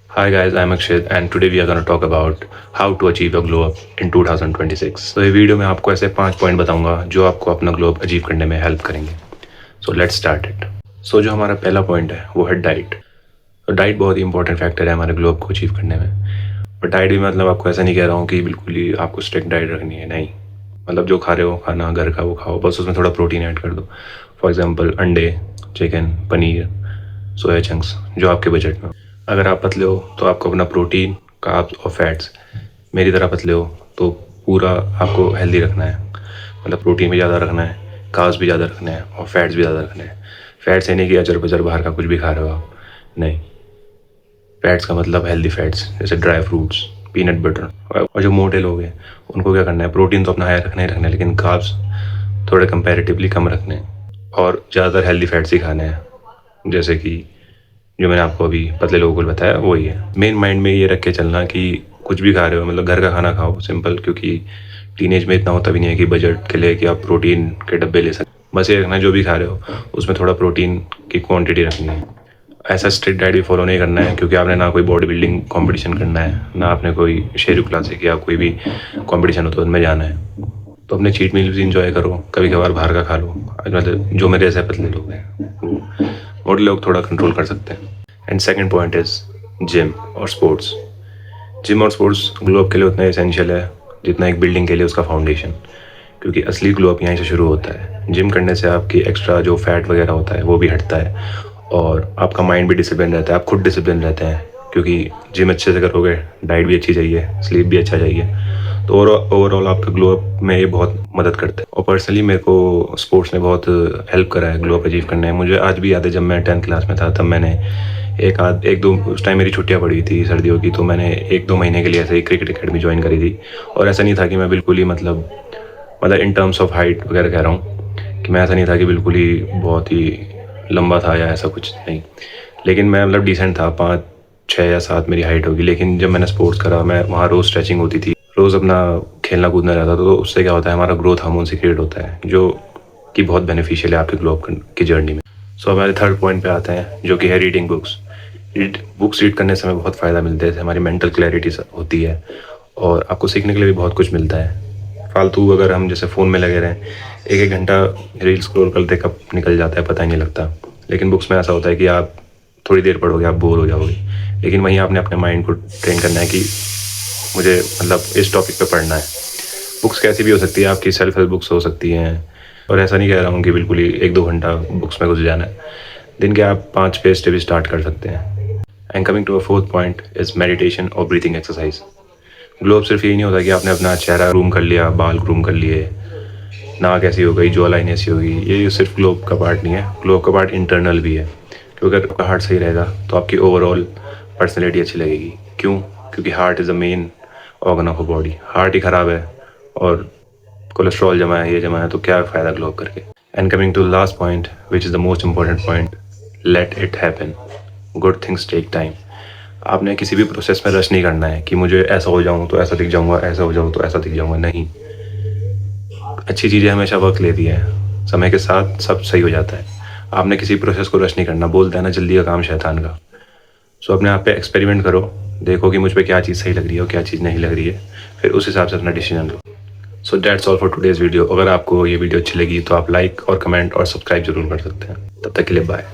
Hi guys, I'm Akshit and today we are going to talk about how to achieve a glow up in 2026. तो ये video में आपको ऐसे 5 point बताऊंगा जो आपको अपना ग्लो अप अचीव करने में हेल्प करेंगे. So let's start it. So जो हमारा पहला पॉइंट है वो है डाइट. तो डाइट बहुत ही इंपॉर्टेंट फैक्टर है हमारे ग्लो अप को अचीव करने में. और डाइट भी मतलब आपको ऐसा नहीं कह रहा हूँ कि बिल्कुल ही आपको स्ट्रिक्ट डाइट रखनी है, नहीं. मतलब जो खा रहे हो खाना घर का वो खाओ, बस उसमें थोड़ा प्रोटीन ऐड कर दो. फॉर एग्जाम्पल अंडे, चिकन, पनीर, सोया चंक्स जो आपके बजट में. अगर आप पतले हो तो आपको अपना प्रोटीन, कार्ब्स और फैट्स मेरी तरह पतले हो तो पूरा आपको हेल्दी रखना है. मतलब प्रोटीन भी ज़्यादा रखना है, कार्ब्स भी ज़्यादा रखना है और फैट्स भी ज़्यादा रखना है. फैट्स है नहीं कि अचर पचर बाहर का कुछ भी खा रहे हो आप, नहीं. फैट्स का मतलब हेल्दी फैट्स जैसे ड्राई फ्रूट्स, पीनट बटर. और जो मोटे लोग हैं उनको क्या करना है, प्रोटीन तो अपना हायर रखना ही रखना है लेकिन कार्ब्स थोड़े कंपैरेटिवली कम रखने हैं और ज़्यादातर हेल्दी फैट्स ही खाने हैं. जैसे कि जो मैंने आपको अभी पतले लोगों को बताया वही है. मेन माइंड में ये रख के चलना कि कुछ भी खा रहे हो मतलब घर का खाना खाओ, सिंपल. क्योंकि टीनेज में इतना होता भी नहीं है कि बजट के लिए कि आप प्रोटीन के डब्बे ले सकते. बस ये रखना जो भी खा रहे हो उसमें थोड़ा प्रोटीन की क्वांटिटी रखनी है. ऐसा स्ट्रिक्ट डाइट भी फॉलो नहीं करना है क्योंकि आपने ना कोई बॉडी बिल्डिंग कॉम्पिटिशन करना है, ना आपने कोई शेरू क्लासिक या कोई भी कॉम्पिटिशन हो तो उनमें जाना है. तो अपने चीट मील भी इंजॉय करो, कभी कभार बाहर का खा लो. मतलब जो मेरे जैसे पतले लोग हैं वो मोटे लोग थोड़ा कंट्रोल कर सकते हैं. And second point is gym और स्पोर्ट्स. जिम और स्पोर्ट्स ग्लो अप के लिए उतना एसेंशियल है जितना एक बिल्डिंग के लिए उसका फाउंडेशन. क्योंकि असली ग्लो अप यहीं से शुरू होता है. जिम करने से आपकी एक्स्ट्रा जो फैट वगैरह होता है वो भी हटता है और आपका माइंड भी डिसिप्लिन रहता है, आप खुद डिसिप्लिन रहते हैं. क्योंकि जिम अच्छे से करोगे, डाइट भी अच्छी चाहिए, स्लीप भी अच्छा चाहिए, तो ओवरऑल आपका ग्लो अप में ये बहुत मदद करता है. और पर्सनली मेरे को स्पोर्ट्स ने बहुत हेल्प करा है ग्लो अप अचीव करने में. मुझे आज भी याद है जब मैं 10th क्लास में था तब मैंने एक दो उस टाइम मेरी छुट्टियां पड़ी थी सर्दियों की, तो मैंने 1-2 महीने के लिए ऐसे ही क्रिकेट अकेडमी ज्वाइन करी थी. और ऐसा नहीं था कि मैं बिल्कुल ही मतलब इन टर्म्स ऑफ हाइट वगैरह कह रहा हूँ कि मैं ऐसा नहीं था कि बिल्कुल ही बहुत ही लंबा था या ऐसा कुछ नहीं. लेकिन मैं मतलब डिसेंट था, 5, 6 या 7 मेरी हाइट होगी. लेकिन जब मैंने स्पोर्ट्स करा, मैं वहाँ रोज़ स्ट्रेचिंग होती थी, रोज़ अपना खेलना कूदना रहता था. तो उससे क्या होता है, हमारा ग्रोथ हार्मोन सीक्रेट होता है जो कि बहुत बेनिफिशियल है आपके ग्लो अप की जर्नी में. सो हमारे थर्ड पॉइंट पे आते हैं जो कि है रीडिंग बुक्स. बुक्स रीड करने से हमें बहुत फ़ायदा मिलता है. हमारी मेंटल क्लैरिटी होती है और आपको सीखने के लिए भी बहुत कुछ मिलता है. फालतू अगर हम जैसे फ़ोन में लगे रहें, 1-1 घंटा रील स्क्रॉल करते कब निकल जाता है पता ही नहीं लगता. लेकिन बुक्स में ऐसा होता है कि आप थोड़ी देर पढ़ोगे आप बोर हो जाओगे, लेकिन वहीं आपने अपने माइंड को ट्रेन करना है कि मुझे मतलब इस टॉपिक पे पढ़ना है. बुक्स कैसी भी हो सकती है, आपकी सेल्फ हेल्प बुक्स हो सकती हैं. और ऐसा नहीं कह रहा हूँ कि बिल्कुल ही 1-2 घंटा बुक्स में घुस जाना है. दिन के आप 5 पेज से भी स्टार्ट कर सकते हैं. And coming to a fourth point is meditation और ब्रीथिंग एक्सरसाइज. ग्लो अप सिर्फ यही नहीं होता कि आपने अपना चेहरा ग्रूम कर लिया, बाल ग्रूम कर लिए, नाक ऐसी हो गई, जॉ लाइन ऐसी हो गई. ये सिर्फ ग्लो अप का पार्ट नहीं है. ग्लो अप का पार्ट इंटरनल भी है. क्योंकि अगर आपका हार्ट सही रहेगा तो आपकी ओवरऑल पर्सनैलिटी अच्छी लगेगी. क्यों? क्योंकि heart is the main organ of a body. Heart ही ख़राब है और कोलेस्ट्रॉल जमा है, ये जमा है, तो क्या फ़ायदा ग्लो अप करके. And coming to last point which is the most important point, let it happen. Good things take time. आपने किसी भी प्रोसेस में रश नहीं करना है कि मुझे ऐसा हो जाऊँ तो ऐसा दिख जाऊँगा, ऐसा हो जाऊँ तो ऐसा दिख जाऊँगा. नहीं, अच्छी चीज़ें हमेशा वक्त लेती हैं, समय के साथ सब सही हो जाता है. आपने किसी प्रोसेस को रश नहीं करना. बोलते हैं ना, जल्दी का काम शैतान का. सो अपने आप पे एक्सपेरिमेंट करो, देखो कि मुझ पे क्या चीज़ सही लग रही है और क्या चीज़ नहीं लग रही है, फिर उस हिसाब से अपना decision low. So that's all for today's video. अगर आपको ये वीडियो अच्छी लगी तो आप लाइक और कमेंट और सब्सक्राइब जरूर कर सकते हैं. तब तक के लिए बाय.